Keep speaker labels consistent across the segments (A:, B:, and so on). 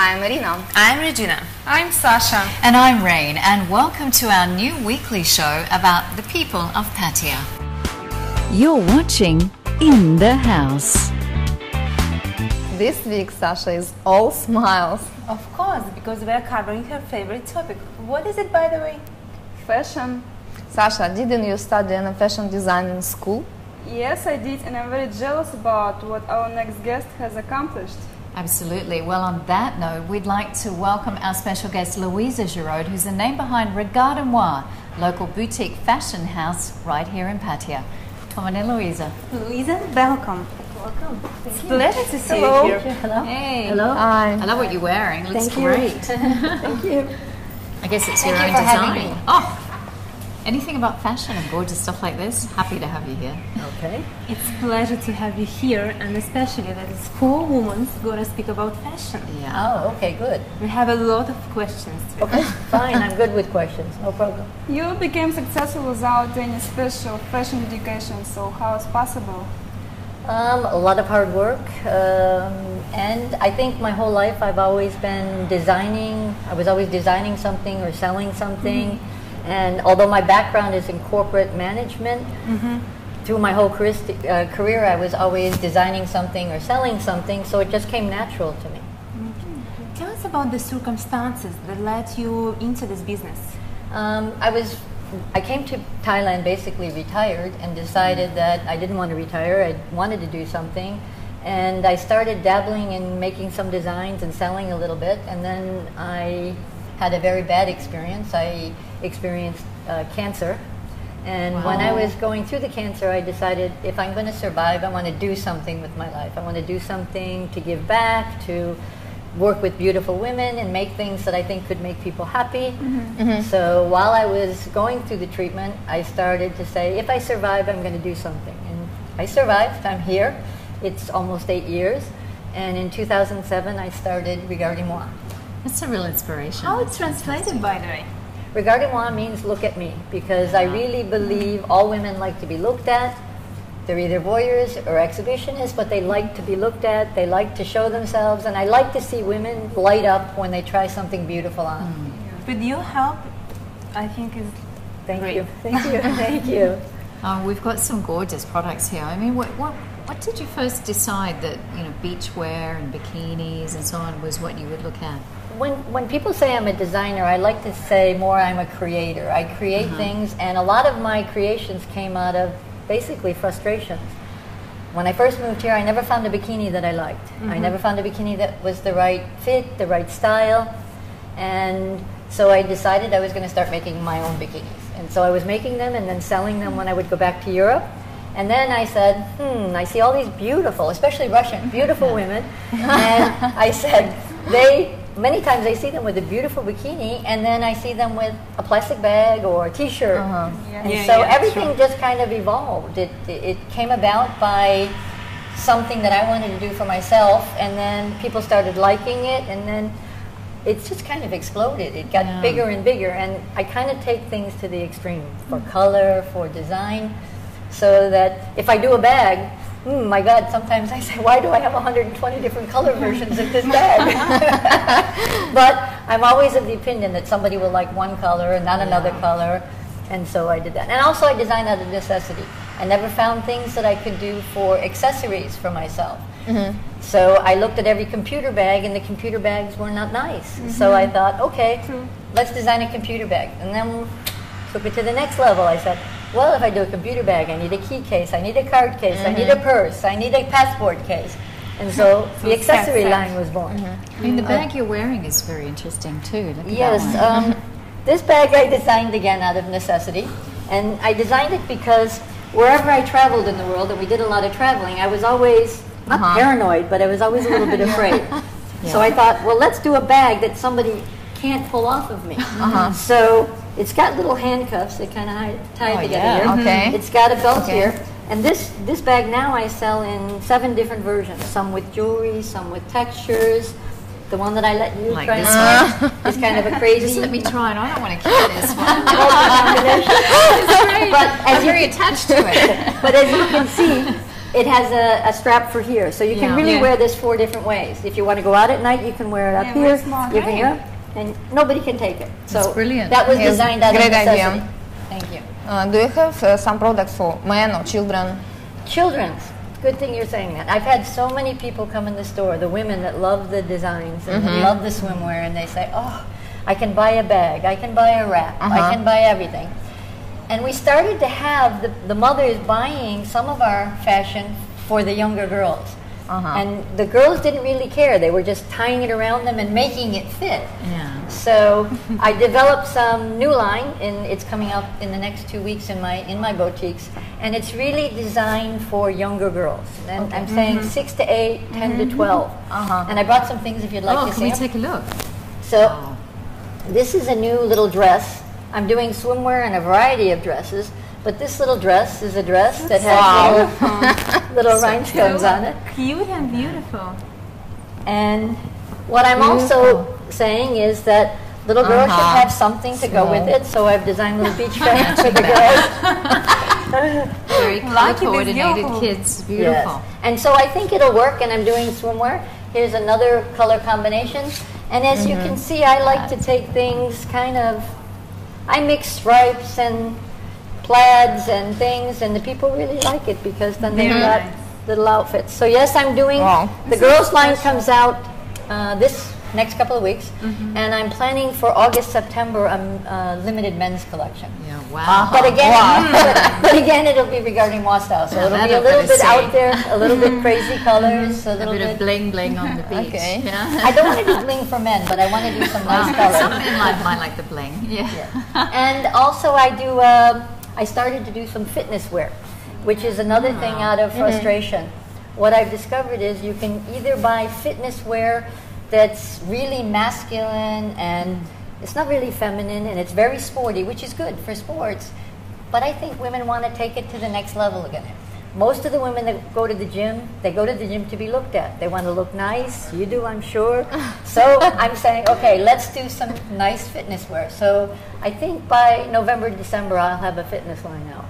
A: I'm Marina.
B: I'm Regina.
C: I'm Sasha.
D: And I'm Rain, and welcome to our new weekly show about the people of Pattaya.
E: You're watching In the House.
A: This week Sasha is all smiles.
B: Of course, because we are covering her favorite topic. What is it, by the way?
A: Fashion. Sasha, didn't you study in a fashion design in school?
C: Yes, I did, and I'm very jealous about what our next guest has accomplished.
D: Absolutely. Well, on that note, we'd like to welcome our special guest, Louisa Girod, who's the name behind Regardez, local boutique fashion house right here in Pattaya. Come on in, Louisa.
B: Louisa, welcome. Welcome. It's a pleasure to see
A: Hello.
B: you here.
D: Hello. Hey.
E: Hello.
A: Hi.
D: I love what you're wearing. It looks
E: Thank you.
D: great.
E: Thank you.
D: I guess it's
E: Thank
D: your
E: you
D: own
E: for having
D: design.
E: me.
D: Oh, anything about fashion and gorgeous stuff like this? Happy to have you here.
E: Okay.
B: It's a pleasure to have you here, and especially that it's 4 women going to speak about fashion.
D: Yeah.
E: Oh, okay, good.
B: We have a lot of questions.
E: Okay, fine. I'm good with questions. No problem.
C: You became successful without any special fashion education, so how is possible?
E: A lot of hard work, and I think my whole life I've always been designing. I was always designing something or selling something, and although my background is in corporate management, through my whole career I was always designing something or selling something, so it just came natural to me.
B: Tell us about the circumstances that led you into this business.
E: I came to Thailand basically retired and decided that I didn't want to retire. I wanted to do something, and I started dabbling in making some designs and selling a little bit, and then I had a very bad experience. I experienced cancer, and when I was going through the cancer, I decided if I'm going to survive, I want to do something with my life. I want to do something to give back, to work with beautiful women and make things that I think could make people happy. So while I was going through the treatment, I started to say, if I survive, I'm going to do something. And I survived. I'm here. It's almost 8 years. And in 2007, I started Regardez.
D: That's a real inspiration.
B: How it's translated, by the way?
E: Regardez means look at me, because I really believe all women like to be looked at. They're either voyeurs or exhibitionists, but they like to be looked at, they like to show themselves, and I like to see women light up when they try something beautiful on.
B: With your help, I think is
E: Thank
B: great.
E: you, thank you, thank you.
D: We've got some gorgeous products here. I mean, what did you first decide that, you know, beachwear and bikinis and so on was what you would look at?
E: When people say I'm a designer, I like to say more I'm a creator. I create things, and a lot of my creations came out of basically frustrations. When I first moved here, I never found a bikini that I liked. I never found a bikini that was the right fit, the right style, and so I decided I was going to start making my own bikinis. And so I was making them and then selling them when I would go back to Europe. And then I said, I see all these beautiful, especially Russian, beautiful women, and I said, many times I see them with a beautiful bikini, and then I see them with a plastic bag or a t-shirt. Everything just kind of evolved. It came about by something that I wanted to do for myself, and then people started liking it, and then it's just kind of exploded. It got bigger and bigger, and I kind of take things to the extreme for color, for design, so that if I do a bag, my God, sometimes I say, why do I have 120 different color versions of this bag? But I'm always of the opinion that somebody will like one color and not another color, and so I did that. And also I designed out of necessity. I never found things that I could do for accessories for myself. So I looked at every computer bag, and the computer bags were not nice. So I thought, okay, let's design a computer bag. And then took it to the next level. I said, well, if I do a computer bag, I need a key case, I need a card case, I need a purse, I need a passport case. And so the accessory line was born.
D: I mean, the bag you're wearing is very interesting too. Look at
E: Yes,
D: that one.
E: this bag I designed again out of necessity. And I designed it because wherever I traveled in the world, and we did a lot of traveling, I was always, not paranoid, but I was always a little bit afraid. So I thought, well, let's do a bag that somebody can't pull off of me. So it's got little handcuffs that kind of tie together here.
A: Okay.
E: It's got a belt here. And this bag now I sell in 7 different versions. Some with jewelry, some with textures. The one that I let you
D: Like
E: try
D: this
E: on is kind of a crazy.
D: Just let me try it. I don't want to keep this one.
E: It's great.
D: But I'm very attached to it.
E: But as you can see, it has a strap for here, so you can really wear this 4 different ways. If you want to go out at night, you can wear it up here. You can, and nobody can take it. So
D: that's brilliant.
E: that was designed out of
A: Great
E: necessity.
A: idea.
E: Thank you.
A: Do you have some products for men or children?
E: Children's. Good thing you're saying that. I've had so many people come in the store, the women that love the designs and love the swimwear, and they say, oh, I can buy a bag, I can buy a wrap, I can buy everything. And we started to have the mothers buying some of our fashion for the younger girls. And the girls didn't really care. They were just tying it around them and making it fit.
D: Yeah.
E: So I developed some new line, and it's coming out in the next 2 weeks in my boutiques. And it's really designed for younger girls. And I'm saying 6 to 8, 10 to 12. And I brought some things if you'd like to see.
D: Can we
E: them.
D: take a look?
E: So this is a new little dress. I'm doing swimwear and a variety of dresses. But this little dress is a dress that has little rhinestones on it.
B: Cute and beautiful.
E: And what I'm also saying is that little girls should have something to go with it. So I've designed little beach pants for the girls.
D: Very color-coordinated kids. Beautiful.
E: Yes. And so I think it'll work, and I'm doing swimwear. Here's another color combination. And as you can see, I like to take things kind of, I mix stripes and plaids and things, and the people really like it because then they've got little outfits. So yes, I'm doing, the girls line comes out this next couple of weeks, and I'm planning for August, September a limited men's collection.
D: Yeah, wow.
E: But again, but again, it'll be regarding moi style, so it'll be a little bit out there, a little bit crazy colors, a little
D: bit of bling bling on the beach.
A: Okay.
D: Yeah.
E: I don't want to do bling for men, but I want to do some nice colors.
D: Some men might like the bling. Yeah.
E: And also I started to do some fitness wear, which is another thing out of frustration. What I've discovered is you can either buy fitness wear that's really masculine and it's not really feminine and it's very sporty, which is good for sports, but I think women want to take it to the next level again. Most of the women that go to the gym, they go to the gym to be looked at. They want to look nice. You do, I'm sure. So I'm saying, okay, let's do some nice fitness wear. So I think by November, December, I'll have a fitness line out.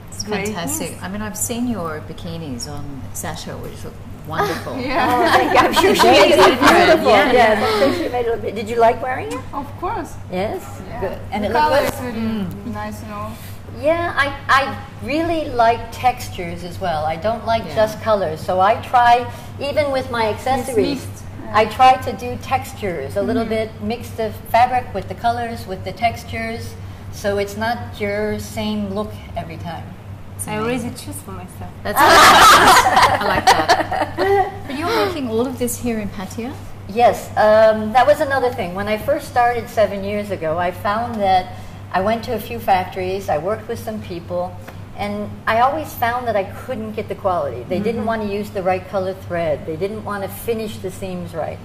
D: It's fantastic. I mean, I've seen your bikinis on Sasha, which look wonderful.
E: Oh, thank you. I'm sure she made it beautiful. Yes, I'm sure she made it look good. Did you like wearing it?
C: Of course.
E: Yes?
C: Yeah.
E: Good. And
C: the
E: it
C: color
E: looked
C: is
E: good?
C: really nice, you know.
E: Yeah, I really like textures as well. I don't like just colors. So I try, even with my accessories, I try to do textures, a little bit, mix the fabric with the colors, with the textures, so it's not your same look every time.
B: I already choose for myself.
D: That's I like that. But you're making all of this here in Pattaya?
E: Yes, that was another thing. When I first started 7 years ago, I found that I went to a few factories, I worked with some people, and I always found that I couldn't get the quality. They didn't want to use the right color thread. They didn't want to finish the seams right.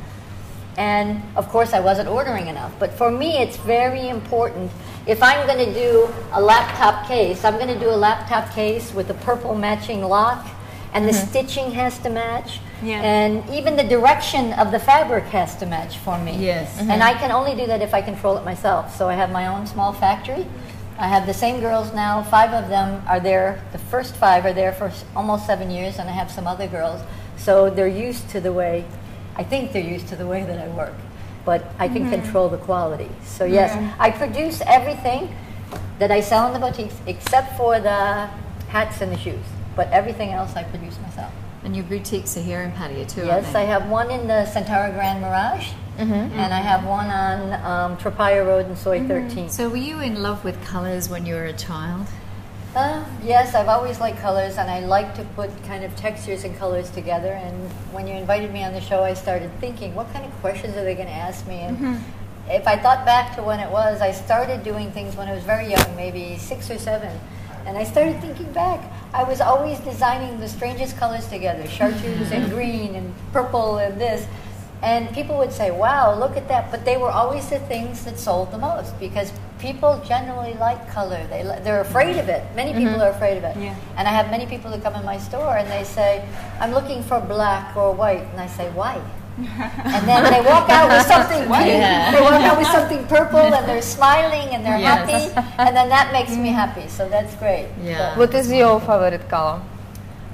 E: And of course I wasn't ordering enough. But for me it's very important. If I'm going to do a laptop case, I'm going to do a laptop case with a purple matching lock, and the stitching has to match. And even the direction of the fabric has to match for me.
D: Yes.
E: And I can only do that if I control it myself. So I have my own small factory. I have the same girls now. 5 of them are there. The first 5 are there for almost 7 years, and I have some other girls. So they're used to the way, I think they're used to the way that I work. But I can control the quality. So yes, I produce everything that I sell in the boutiques except for the hats and the shoes. But everything else I produce myself.
D: And your boutiques are here in Pattaya too,
E: Yes, I have one in the Centaur Grand Mirage, and I have one on Trapaya Road in Soy 13.
D: So were you in love with colours when you were a child?
E: Yes, I've always liked colors, and I like to put kind of textures and colors together. And when you invited me on the show, I started thinking, what kind of questions are they going to ask me? And if I thought back to when it was, I started doing things when I was very young, maybe 6 or 7. And I started thinking back. I was always designing the strangest colors together, chartreuse and green and purple and this. And people would say, wow, look at that. But they were always the things that sold the most because people generally like color. They're afraid of it. Many people are afraid of it. Yeah. And I have many people that come in my store and they say, I'm looking for black or white. And I say, why? And then they walk out with something pink, they walk out with something purple, and they're smiling and they're happy, and then that makes me happy. So that's great.
D: Yeah.
A: What is your favorite color?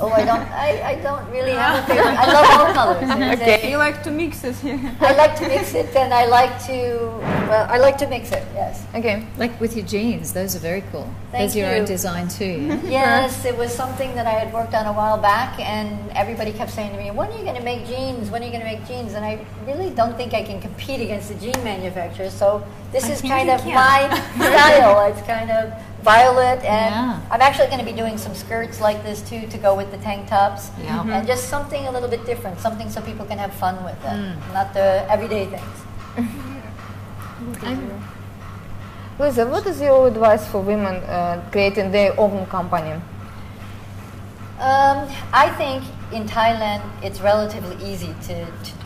E: Oh, I don't really have a favorite. I love all colors.
C: You like to mix it here.
E: I like to mix it, and I like to mix it. Yes.
A: Okay.
D: Like with your jeans, those are very cool.
E: Thank
D: Those are your
E: you.
D: own design too. Yeah?
E: Yes, it was something that I had worked on a while back, and everybody kept saying to me, "When are you going to make jeans? When are you going to make jeans?" And I really don't think I can compete against the jean manufacturers. So this is
B: think
E: kind
B: you
E: of
B: can.
E: my style. It's kind of violet, and
D: Yeah.
E: I'm actually going to be doing some skirts like this too to go with the tank tops,
D: Yeah.
E: and just something a little bit different, something so people can have fun with it, not the everyday things.
A: Louisa, what is your advice for women creating their own company?
E: I think in Thailand it's relatively easy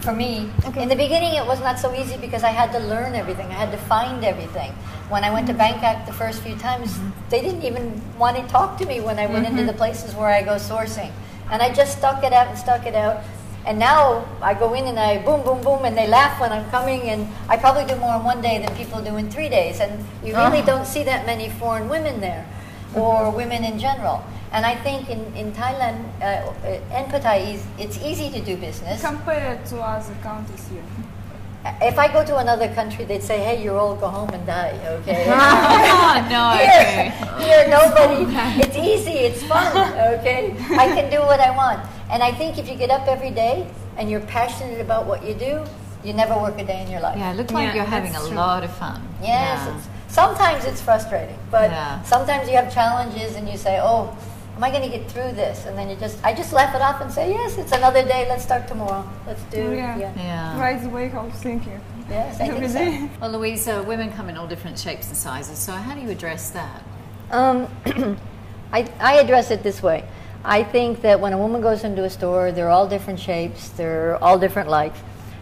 E: for me. In the beginning it was not so easy because I had to learn everything. I had to find everything. When I went to Bangkok the first few times, they didn't even want to talk to me when I went into the places where I go sourcing. And I just stuck it out and stuck it out. And now I go in and I boom, boom, boom, and they laugh when I'm coming, and I probably do more in one day than people do in 3 days. And you really don't see that many foreign women there, or women in general. And I think in Thailand and Pattaya, it's easy to do business.
C: Compare it to other countries here.
E: If I go to another country, they'd say, "Hey, you're old, go home and die." Okay.
D: Oh, no.
E: Here, nobody. It's easy. It's fun. Okay. I can do what I want. And I think if you get up every day and you're passionate about what you do, you never work a day in your life.
D: Yeah, it looks like
B: Yeah,
D: you're having a
B: that's true.
D: lot of fun.
E: Yes.
D: Yeah.
E: Sometimes it's frustrating, but
D: Yeah.
E: sometimes you have challenges and you say, "Oh, am I going to get through this?" And then I just laugh it off and say, "Yes, it's another day. Let's start tomorrow. Let's do."
C: Yeah.
D: Yeah.
C: Right way how to thinking.
E: Yes, I
C: Every
E: think so.
C: day.
D: Well, Louisa, women come in all different shapes and sizes, so how do you address that?
E: I address it this way. I think that when a woman goes into a store, they're all different shapes, they're all different likes.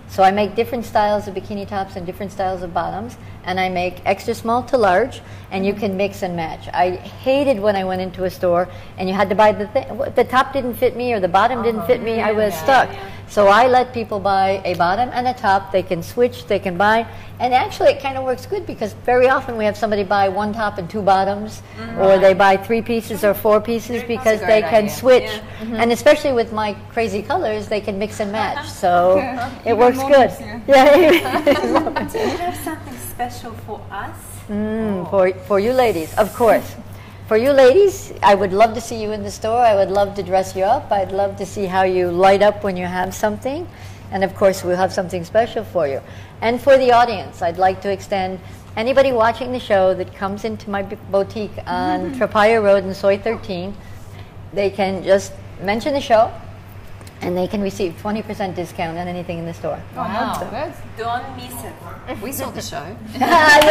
E: So I make different styles of bikini tops and different styles of bottoms, and I make extra small to large, and you can mix and match. I hated when I went into a store and you had to buy the top didn't fit me or the bottom didn't fit me, I was stuck. So I let people buy a bottom and a top. They can switch, they can buy. And actually it kind of works good because very often we have somebody buy one top and two bottoms, or they buy 3 pieces or 4 pieces because
D: That's a
E: they
D: great
E: can
D: idea.
E: switch. And especially with my crazy colors, they can mix and match. So it
C: Even
E: works good.
C: moments,
E: Yeah.
B: Do you have something special for us?
E: For you ladies, of course. For you ladies, I would love to see you in the store. I would love to dress you up. I'd love to see how you light up when you have something. And of course, we'll have something special for you. And for the audience, I'd like to extend anybody watching the show that comes into my boutique on Trapaya Road in Soy 13, they can just mention the show and they can receive 20% discount on anything in the store.
D: Wow.
B: Don't miss it.
D: We saw the show.
E: Yes.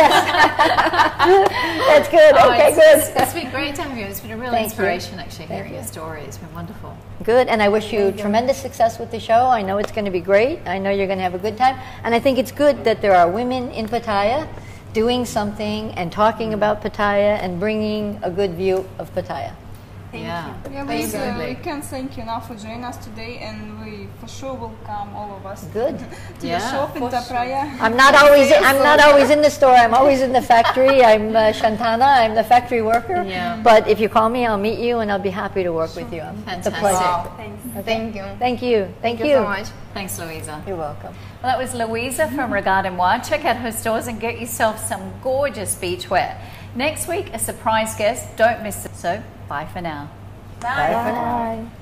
E: That's good. Okay, good.
D: It's been great to have you. It's been a real
E: Thank you.
D: inspiration, actually,
E: Thank
D: hearing
E: you.
D: your story. It's been wonderful.
E: Good, and I wish you tremendous success with the show. I know it's going to be great. I know you're going to have a good time. And I think it's good that there are women in Pattaya doing something and talking about Pattaya and bringing a good view of Pattaya.
B: Thank
D: Yeah.
B: you.
C: Yeah,
D: Thanks,
C: Louisa,
D: Emily.
C: we can't thank you enough for joining us today, and we for sure will come, all of us,
E: Good.
C: to the shop in Tapraya.
E: I'm not always in the store. I'm always in the factory. I'm Shantana. I'm the factory worker.
D: Yeah.
E: But if you call me, I'll meet you, and I'll be happy to work with you. It's a
D: Fantastic.
E: pleasure.
A: Wow.
B: Thanks.
A: Thank you.
E: Thank you.
A: Thank you so much.
D: Thanks, Louisa.
E: You're welcome.
D: Well, that was Louisa from Regardez. Check out her stores and get yourself some gorgeous beachwear. Next week, a surprise guest. Don't miss it. So, bye for now.
E: Bye for now.
A: Bye.